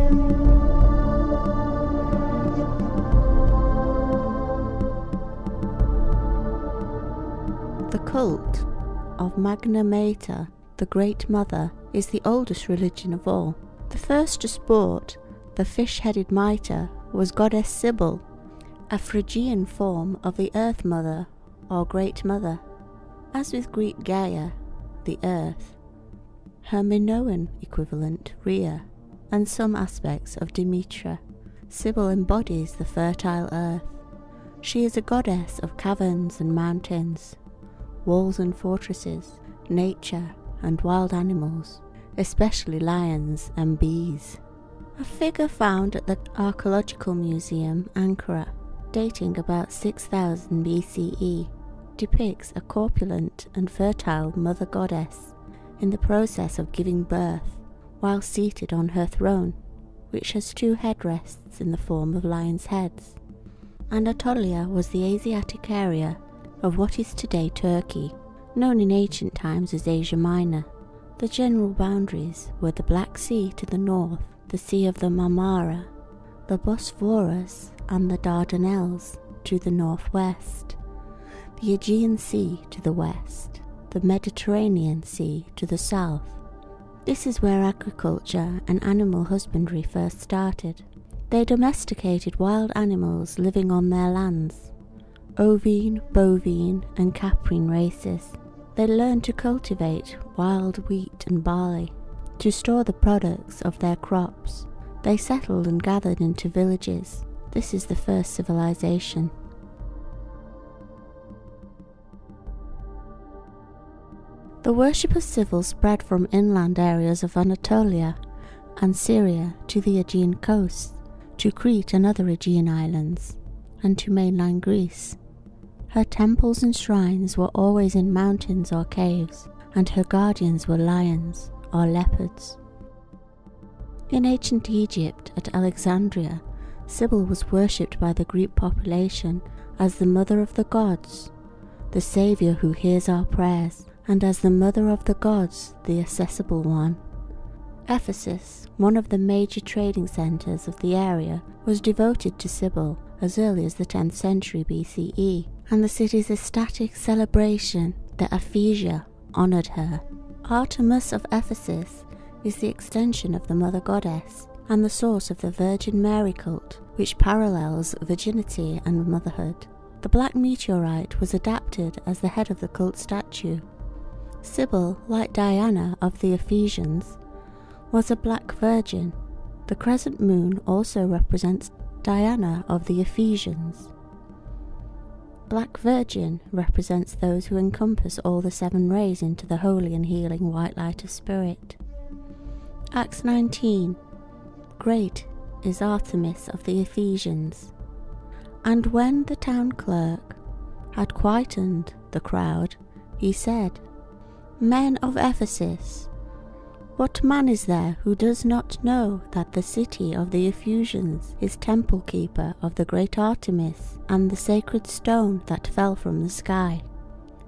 The cult of Magna, the Great Mother, is the oldest religion of all. The first to sport the fish-headed mitre was goddess Cybele, a Phrygian form of the Earth Mother or Great Mother. As with Greek Gaia, the Earth, her Minoan equivalent Rhea, and some aspects of Demeter, Cybele embodies the fertile earth. She is a goddess of caverns and mountains, walls and fortresses, nature and wild animals, especially lions and bees. A figure found at the Archaeological Museum, Ankara, dating about 6000 BCE, depicts a corpulent and fertile mother goddess in the process of giving birth while seated on her throne, which has two headrests in the form of lions' heads. Anatolia was the Asiatic area of what is today Turkey, known in ancient times as Asia Minor. The general boundaries were the Black Sea to the north, the Sea of the Marmara, the Bosphorus and the Dardanelles to the northwest, the Aegean Sea to the west, the Mediterranean Sea to the south. This is where agriculture and animal husbandry first started. They domesticated wild animals living on their lands, ovine, bovine and caprine races. They learned to cultivate wild wheat and barley, to store the products of their crops. They settled and gathered into villages. This is the first civilization. The worship of Cybele spread from inland areas of Anatolia and Syria to the Aegean coast, to Crete and other Aegean islands, and to mainland Greece. Her temples and shrines were always in mountains or caves, and her guardians were lions or leopards. In ancient Egypt at Alexandria, Cybele was worshipped by the Greek population as the mother of the gods, the saviour who hears our prayers, and as the mother of the gods, the accessible one. Ephesus, one of the major trading centres of the area, was devoted to Cybele as early as the 10th century BCE, and the city's ecstatic celebration, the Ephesia, honoured her. Artemis of Ephesus is the extension of the mother goddess and the source of the Virgin Mary cult, which parallels virginity and motherhood. The black meteorite was adapted as the head of the cult statue. Cybele, like Diana of the Ephesians, was a black virgin. The crescent moon also represents Diana of the Ephesians. Black Virgin represents those who encompass all the 7 rays into the holy and healing white light of spirit. Acts 19. Great is Artemis of the Ephesians. And when the town clerk had quietened the crowd, he said, Men of Ephesus, what man is there who does not know that the city of the Ephesians is temple keeper of the great Artemis and the sacred stone that fell from the sky?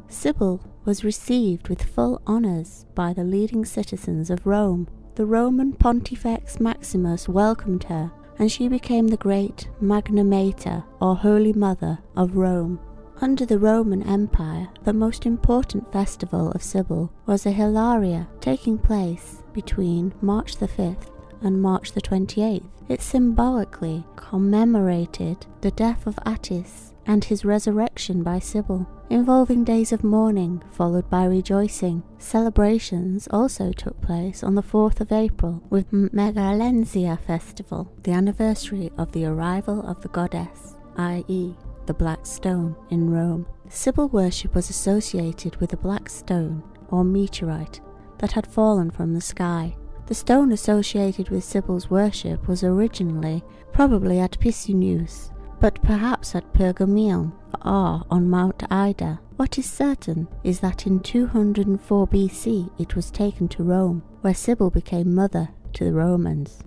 Cybele was received with full honours by the leading citizens of Rome. The Roman Pontifex Maximus welcomed her, and she became the great Magna Mater, or Holy Mother, of Rome. Under the Roman Empire, the most important festival of Cybele was a Hilaria, taking place between March the 5th and March the 28th. It symbolically commemorated the death of Attis and his resurrection by Cybele, involving days of mourning followed by rejoicing. Celebrations also took place on the 4th of April with Megalenzia Festival, the anniversary of the arrival of the goddess, i.e. the Black Stone, in Rome. Cybele worship was associated with a black stone, or meteorite, that had fallen from the sky. The stone associated with Cybele's worship was originally probably at Pisunius, but perhaps at Pergamium or on Mount Ida. What is certain is that in 204 BC it was taken to Rome, where Cybele became mother to the Romans.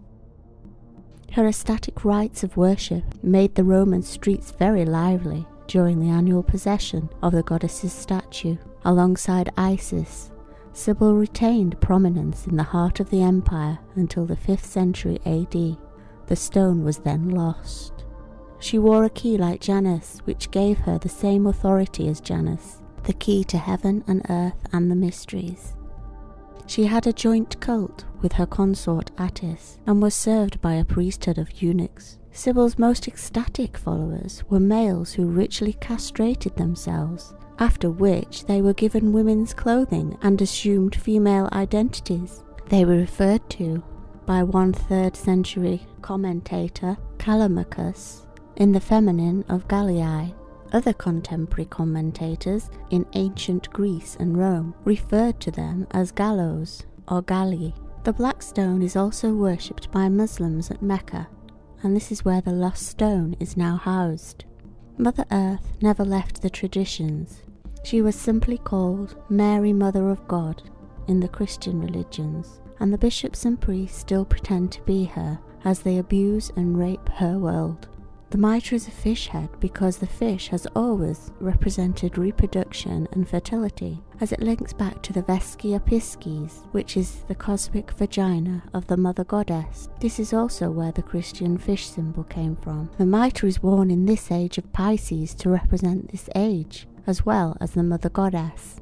Her ecstatic rites of worship made the Roman streets very lively during the annual procession of the goddess's statue. Alongside Isis, Cybele retained prominence in the heart of the empire until the 5th century AD. The stone was then lost. She wore a key like Janus, which gave her the same authority as Janus, the key to heaven and earth and the mysteries. She had a joint cult with her consort Attis, and was served by a priesthood of eunuchs. Cybele's most ecstatic followers were males who ritually castrated themselves, after which they were given women's clothing and assumed female identities. They were referred to by one 3rd century commentator, Callimachus, in the feminine of Gallii. Other contemporary commentators in ancient Greece and Rome referred to them as gallows or galli. The black stone is also worshipped by Muslims at Mecca, and this is where the lost stone is now housed. Mother Earth never left the traditions. She was simply called Mary Mother of God in the Christian religions, and the bishops and priests still pretend to be her as they abuse and rape her world. The mitre is a fish head because the fish has always represented reproduction and fertility, as it links back to the Vescia Piscis, which is the cosmic vagina of the mother goddess. This is also where the Christian fish symbol came from. The mitre is worn in this age of Pisces to represent this age, as well as the mother goddess.